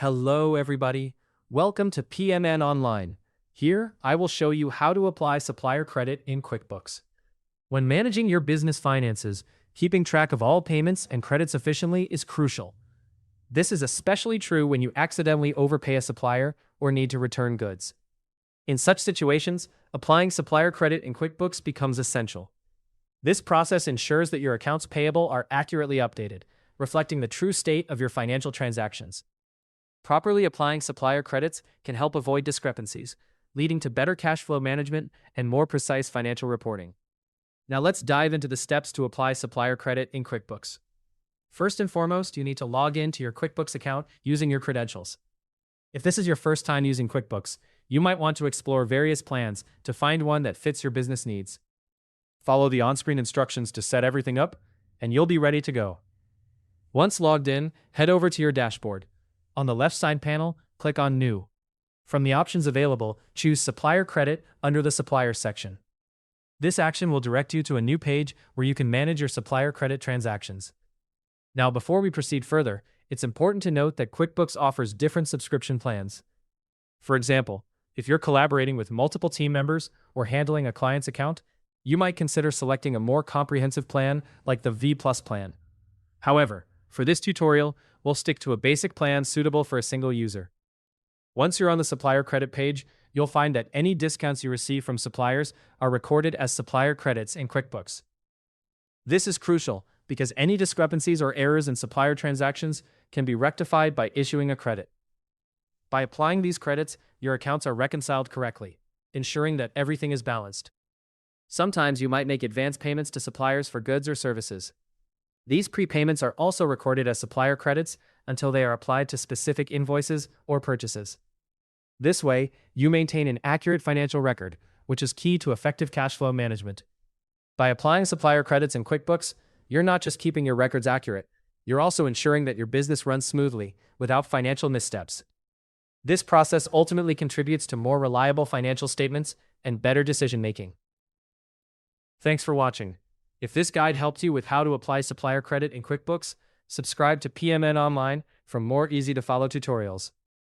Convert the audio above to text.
Hello, everybody. Welcome to PMN Online. Here, I will show you how to apply supplier credit in QuickBooks. When managing your business finances, keeping track of all payments and credits efficiently is crucial. This is especially true when you accidentally overpay a supplier or need to return goods. In such situations, applying supplier credit in QuickBooks becomes essential. This process ensures that your accounts payable are accurately updated, reflecting the true state of your financial transactions. Properly applying supplier credits can help avoid discrepancies, leading to better cash flow management and more precise financial reporting. Now let's dive into the steps to apply supplier credit in QuickBooks. First and foremost, you need to log in to your QuickBooks account using your credentials. If this is your first time using QuickBooks, you might want to explore various plans to find one that fits your business needs. Follow the on-screen instructions to set everything up, and you'll be ready to go. Once logged in, head over to your dashboard. On the left side panel, click on New. From the options available, choose Supplier Credit under the Suppliers section. This action will direct you to a new page where you can manage your supplier credit transactions. Now, before we proceed further, it's important to note that QuickBooks offers different subscription plans. For example, if you're collaborating with multiple team members or handling a client's account, you might consider selecting a more comprehensive plan like the V Plus plan. However, for this tutorial, we'll stick to a basic plan suitable for a single user. Once you're on the supplier credit page, you'll find that any discounts you receive from suppliers are recorded as supplier credits in QuickBooks. This is crucial because any discrepancies or errors in supplier transactions can be rectified by issuing a credit. By applying these credits, your accounts are reconciled correctly, ensuring that everything is balanced. Sometimes you might make advance payments to suppliers for goods or services. These prepayments are also recorded as supplier credits until they are applied to specific invoices or purchases. This way, you maintain an accurate financial record, which is key to effective cash flow management. By applying supplier credits in QuickBooks, you're not just keeping your records accurate, you're also ensuring that your business runs smoothly, without financial missteps. This process ultimately contributes to more reliable financial statements and better decision-making. Thanks for watching. If this guide helped you with how to apply supplier credit in QuickBooks, subscribe to PMN Online for more easy-to-follow tutorials.